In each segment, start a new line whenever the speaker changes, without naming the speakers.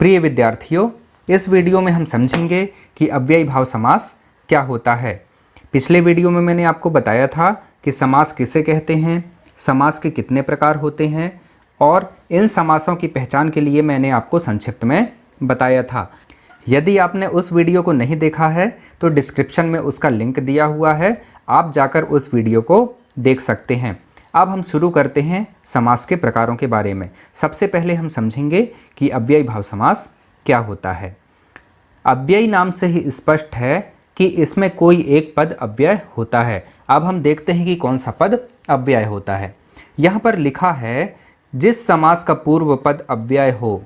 प्रिय विद्यार्थियों, इस वीडियो में हम समझेंगे कि अव्ययी भाव समास क्या होता है। पिछले वीडियो में मैंने आपको बताया था कि समास किसे कहते हैं, समास के कितने प्रकार होते हैं और इन समासों की पहचान के लिए मैंने आपको संक्षिप्त में बताया था। यदि आपने उस वीडियो को नहीं देखा है तो डिस्क्रिप्शन में उसका लिंक दिया हुआ है, आप जाकर उस वीडियो को देख सकते हैं। अब हम शुरू करते हैं समास के प्रकारों के बारे में। सबसे पहले हम समझेंगे कि अव्ययी भाव समास क्या होता है। अव्ययी नाम से ही स्पष्ट है कि इसमें कोई एक पद अव्यय होता है। अब हम देखते हैं कि कौन सा पद अव्यय होता है। यहाँ पर लिखा है जिस समास का पूर्व पद अव्यय हो,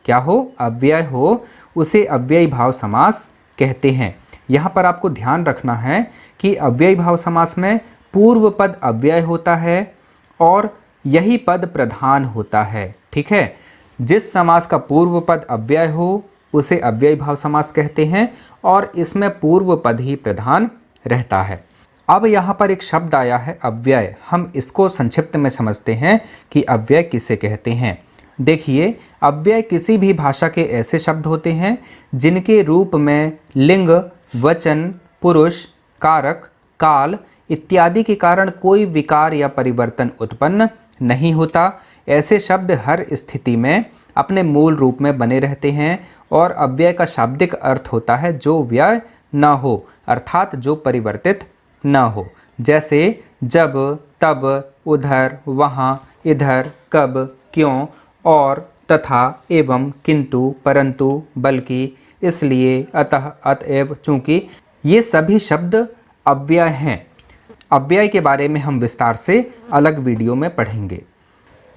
क्या हो? अव्यय हो, उसे अव्ययी भाव समास कहते हैं। यहाँ पर आपको ध्यान रखना है कि अव्ययी भाव समास में पूर्व पद अव्यय होता है और यही पद प्रधान होता है। ठीक है, जिस समास का पूर्व पद अव्यय हो उसे अव्ययी भाव समास कहते हैं और इसमें पूर्व पद ही प्रधान रहता है। अब यहाँ पर एक शब्द आया है अव्यय, हम इसको संक्षिप्त में समझते हैं कि अव्यय किसे कहते हैं। देखिए, अव्यय किसी भी भाषा के ऐसे शब्द होते हैं जिनके रूप में लिंग, वचन, पुरुष, कारक, काल इत्यादि के कारण कोई विकार या परिवर्तन उत्पन्न नहीं होता। ऐसे शब्द हर स्थिति में अपने मूल रूप में बने रहते हैं और अव्यय का शाब्दिक अर्थ होता है जो व्यय न हो, अर्थात जो परिवर्तित न हो। जैसे जब, तब, उधर, वहाँ, इधर, कब, क्यों, और, तथा, एवं, किंतु, परंतु, बल्कि, इसलिए, अतः, अतएव, चूंकि, ये सभी शब्द अव्यय हैं। अव्यय के बारे में हम विस्तार से अलग वीडियो में पढ़ेंगे।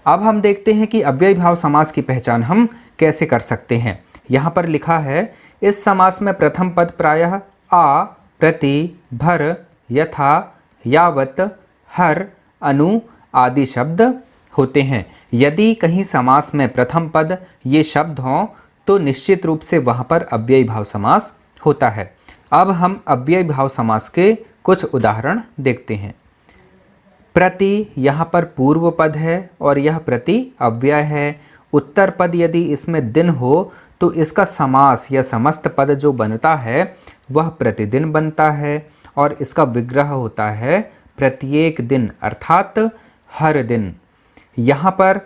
अब हम देखते हैं कि अव्ययी भाव समास की पहचान हम कैसे कर सकते हैं। यहाँ पर लिखा है इस समास में प्रथम पद प्रायः आ, प्रति, भर, यथा, यावत, हर, अनु आदि शब्द होते हैं। यदि कहीं समास में प्रथम पद ये शब्द हों तो निश्चित रूप से वहाँ पर अव्ययी भाव समास होता है। अब हम अव्ययी भाव समास के कुछ उदाहरण देखते हैं। प्रति यहाँ पर पूर्व पद है और यह प्रति अव्यय है। उत्तर पद यदि इसमें दिन हो तो इसका समास या समस्त पद जो बनता है वह प्रतिदिन बनता है और इसका विग्रह होता है प्रत्येक दिन अर्थात हर दिन। यहाँ पर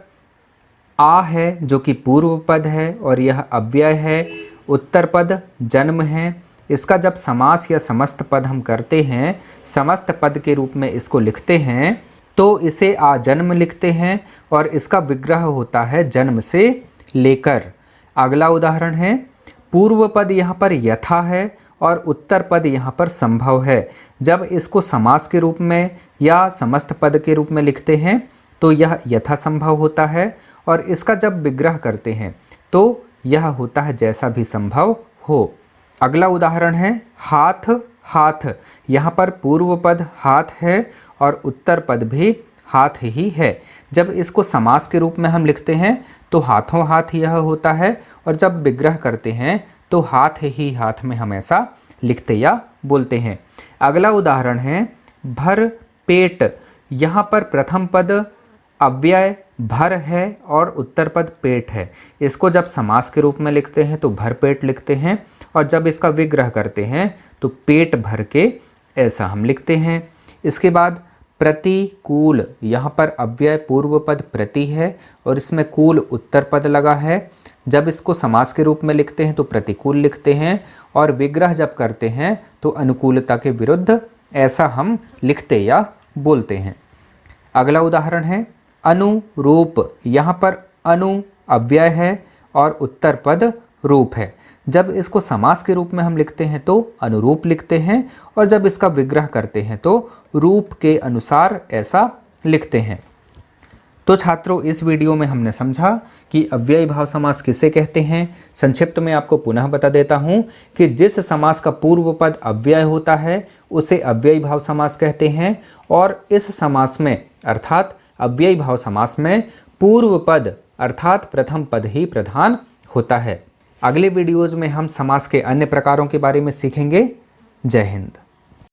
आ है जो कि पूर्व पद है और यह अव्यय है। उत्तर पद जन्म है, इसका जब समास या समस्त पद हम करते हैं, समस्त पद के रूप में इसको लिखते हैं तो इसे आजन्म लिखते हैं और इसका विग्रह होता है जन्म से लेकर। अगला उदाहरण है पूर्व पद यहाँ पर यथा है और उत्तर पद यहाँ पर संभव है। जब इसको समास के रूप में या समस्त पद के रूप में लिखते हैं तो यह यथा संभव होता है और इसका जब विग्रह करते हैं तो यह होता है जैसा भी संभव हो। अगला उदाहरण है हाथ, हाथ। यहाँ पर पूर्व पद हाथ है और उत्तर पद भी हाथ ही है। जब इसको समास के रूप में हम लिखते हैं तो हाथों हाथ यह होता है और जब विग्रह करते हैं तो हाथ ही हाथ में हम ऐसा लिखते या बोलते हैं। अगला उदाहरण है भर, पेट। यहाँ पर प्रथम पद अव्यय भर है और उत्तर पद पेट है। इसको जब समास के रूप में लिखते हैं तो भर पेट लिखते हैं और जब इसका विग्रह करते हैं तो पेट भर के ऐसा हम लिखते हैं। इसके बाद प्रतिकूल, यहाँ पर अव्यय पूर्व पद प्रति है और इसमें कूल उत्तर पद लगा है। जब इसको समास के रूप में लिखते हैं तो प्रतिकूल लिखते हैं और विग्रह जब करते हैं तो अनुकूलता के विरुद्ध ऐसा हम लिखते या बोलते हैं। अगला उदाहरण है अनुरूप। यहाँ पर अनु अव्यय है और उत्तर पद रूप है। जब इसको समास के रूप में हम लिखते हैं तो अनुरूप लिखते हैं और जब इसका विग्रह करते हैं तो रूप के अनुसार ऐसा लिखते हैं। तो छात्रों, इस वीडियो में हमने समझा कि अव्ययी भाव समास किसे कहते हैं। संक्षिप्त में आपको पुनः बता देता हूँ कि जिस समास का पूर्व पद अव्यय होता है उसे अव्ययी भाव समास कहते हैं और इस समास में अर्थात अव्ययी भाव समास में पूर्व पद अर्थात प्रथम पद ही प्रधान होता है। अगले वीडियोज़ में हम समास के अन्य प्रकारों के बारे में सीखेंगे। जय हिंद।